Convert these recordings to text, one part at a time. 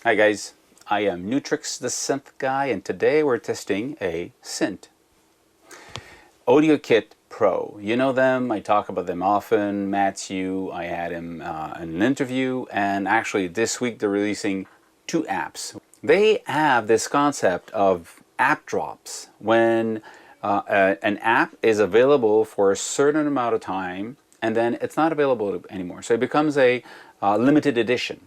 Hi guys, I am Nu-Trix the Synth guy, and today we're testing a Synth. AudioKitPro. You know them, I talk about them often. Matthew, I had him in an interview, and actually this week they're releasing 2 apps. They have this concept of app drops. When an app is available for a certain amount of time, and then it's not available anymore. So it becomes a limited edition.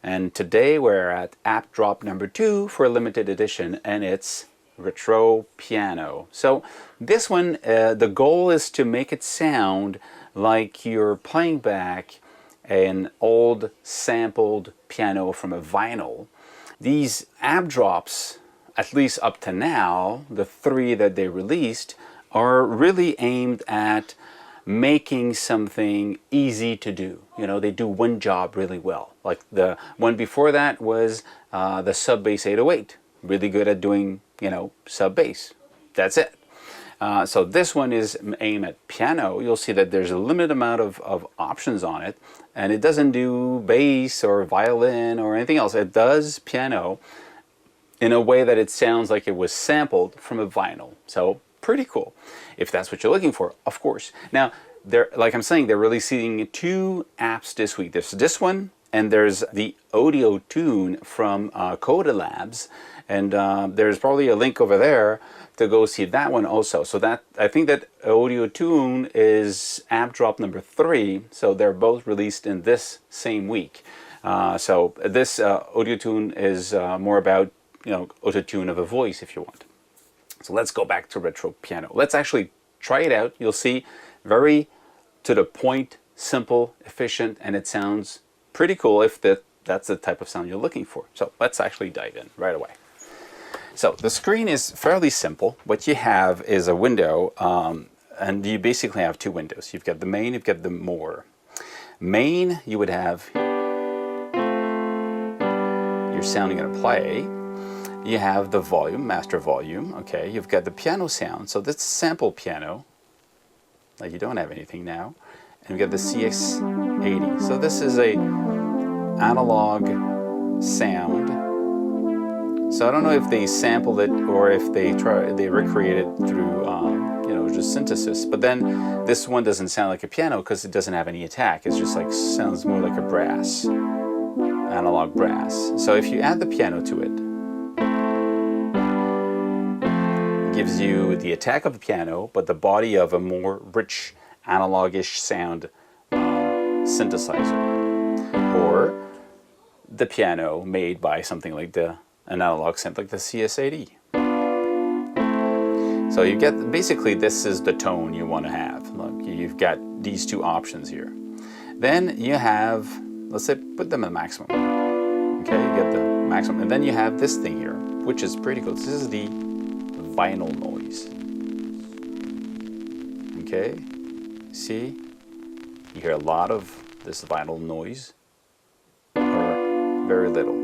And today we're at app drop number 2 for a limited edition, and it's Retro Piano. So this one, the goal is to make it sound like you're playing back an old sampled piano from a vinyl. These app drops, at least up to now, the 3 that they released, are really aimed at making something easy to do. You know, they do one job really well. Like the one before that was the sub bass 808. Really good at doing, you know, sub bass. That's it. So this one is aimed at piano. You'll see that there's a limited amount of options on it, and it doesn't do bass or violin or anything else. It does piano in a way that it sounds like it was sampled from a vinyl. So pretty cool, if that's what you're looking for, of course. Now, like I'm saying, they're releasing 2 apps this week. There's this one, and there's the Audio Tune from Coda Labs, and there's probably a link over there to go see that one also. So that, I think that Audio Tune is app drop number 3, so they're both released in this same week. So this Audio Tune is more about, you know, auto-tune of a voice if you want. So let's go back to Retro Piano. Let's actually try it out. You'll see, very to the point, simple, efficient, and it sounds pretty cool if that's the type of sound you're looking for. So let's actually dive in right away. So the screen is fairly simple. What you have is a window, and you basically have 2 windows. You've got the main, you've got the more. Main, you would have your sound you're going to play. You have the volume, master volume, okay. You've got the piano sound, so that's sample piano. Like you don't have anything now. And we've got the CX80. So this is a analog sound. So I don't know if they sampled it or if they recreate it through, you know, just synthesis. But then this one doesn't sound like a piano because it doesn't have any attack. It's just like, sounds more like a brass, analog brass. So if you add the piano to it, gives you the attack of the piano, but the body of a more rich, analogish sound synthesizer, or the piano made by something like an analog synth like the CS80. So you get, basically this is the tone you want to have. Look, you've got these 2 options here. Then you have, let's say, put them at maximum. Okay, you get the maximum, and then you have this thing here, which is pretty cool. This is the vinyl noise. Okay, see, you hear a lot of this vinyl noise, or very little.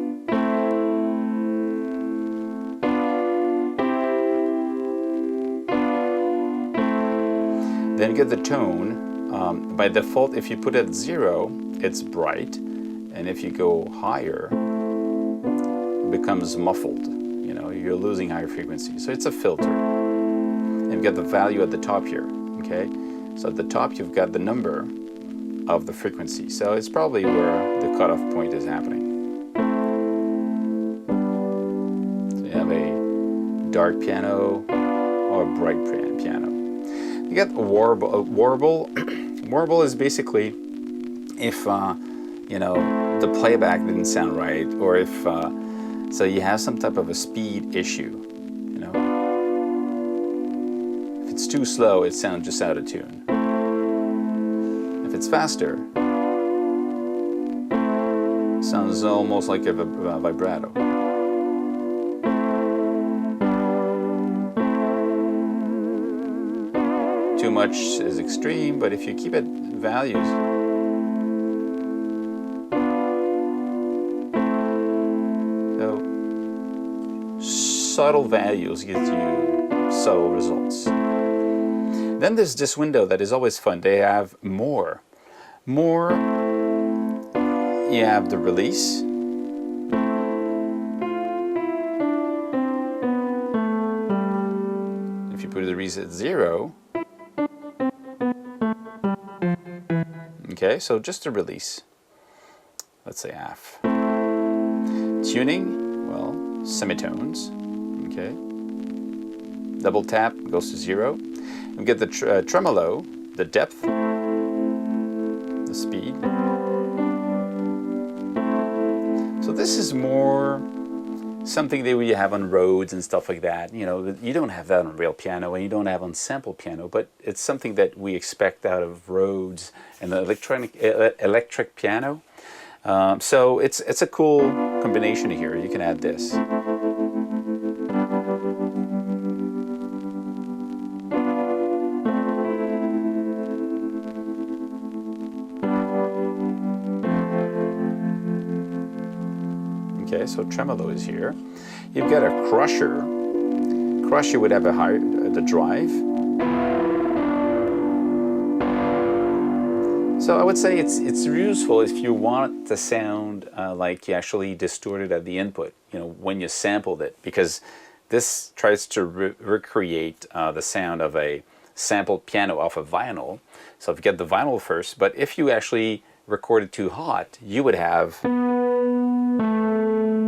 Then you get the tone. By default, if you put it at 0, it's bright, and if you go higher, it becomes muffled. You know, you're losing higher frequency. So it's a filter. And you've got the value at the top here, okay? So at the top you've got the number of the frequency. So it's probably where the cutoff point is happening. So you have a dark piano or a bright piano. You got a warble. Warble is basically if, you know, the playback didn't sound right, or if so you have some type of a speed issue, you know. If it's too slow, it sounds just out of tune. If it's faster, it sounds almost like a vibrato. Too much is extreme, but if you keep it values, subtle values give you subtle results. Then there's this window that is always fun. They have more. You have the release, put the reset 0. Okay, so just a release. Let's say half. Tuning, well, semitones. Okay. Double tap goes to 0. We get the tremolo, the depth, the speed. So this is more something that we have on roads and stuff like that. You know, you don't have that on real piano and you don't have on sample piano, but it's something that we expect out of roads and the electric piano. So it's a cool combination here. You can add this. Okay, so tremolo is here. You've got a crusher. Crusher would have a higher the drive. So I would say it's useful if you want the sound like you actually distorted at the input. You know, when you sampled it, because this tries to recreate the sound of a sampled piano off of vinyl. So if you get the vinyl first, but if you actually record it too hot, you would have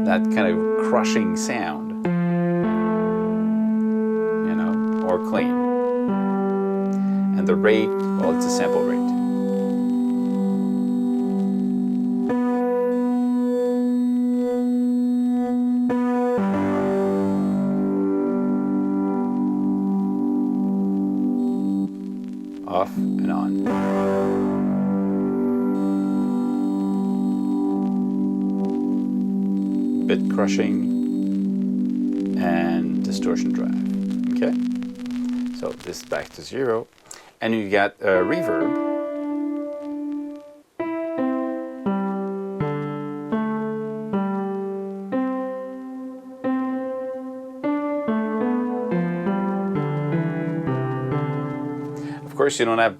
that kind of crushing sound, you know, or clean. And the rate, well, it's a sample rate. Off and on. Bit crushing and distortion drive. Okay, so this back to 0, and you got reverb. Of course, you don't have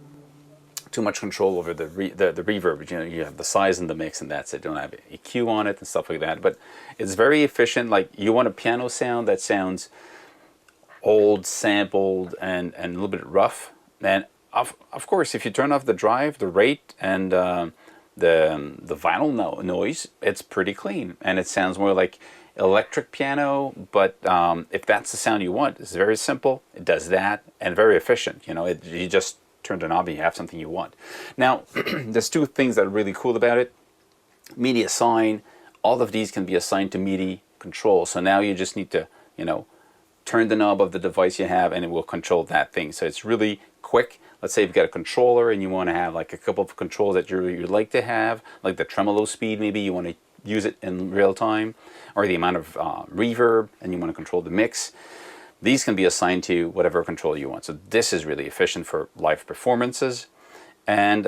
too much control over the reverb. You know, you have the size and the mix, and that's it. You don't have EQ on it and stuff like that. But it's very efficient. Like, you want a piano sound that sounds old, sampled, and a little bit rough. And of course, if you turn off the drive, the rate, and the vinyl noise, it's pretty clean, and it sounds more like electric piano. But if that's the sound you want, it's very simple. It does that, and very efficient. You know, you just turn the knob and you have something you want. Now, there's two things that are really cool about it. MIDI assign, all of these can be assigned to MIDI control. So now you just need to, you know, turn the knob of the device you have and it will control that thing. So it's really quick. Let's say you've got a controller and you want to have like a couple of controls that you'd like to have, like the tremolo speed, maybe you want to use it in real time, or the amount of reverb, and you want to control the mix. These can be assigned to whatever control you want. So this is really efficient for live performances. And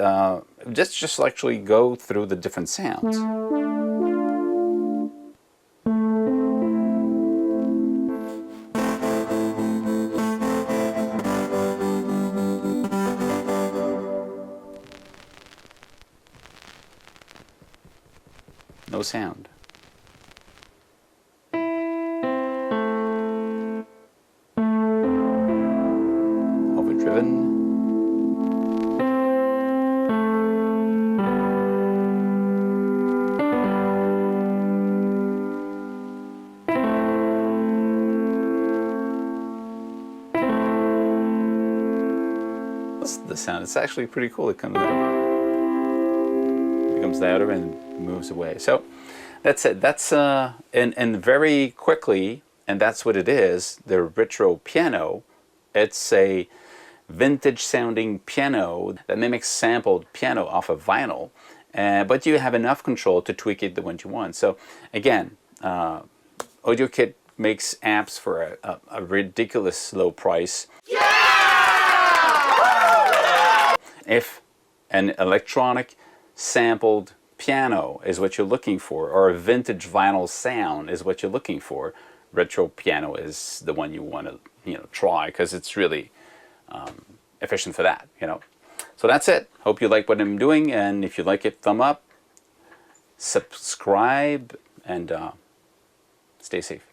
just actually go through the different sounds. No sound. Overdriven. Listen to the sound. It's actually pretty cool. It comes out. Becomes louder and moves away. So that's it. That's and very quickly, and that's what it is. The retro piano. It's a vintage sounding piano that mimics sampled piano off of vinyl, but you have enough control to tweak it the way you want. So again, AudioKit makes amps for a ridiculous low price. Yeah! If an electronic sampled piano is what you're looking for, or a vintage vinyl sound is what you're looking for, retro piano is the one you want to, you know, try, because it's really efficient for that, you know. So that's it. Hope you like what I'm doing, and if you like it, thumb up, subscribe, and stay safe.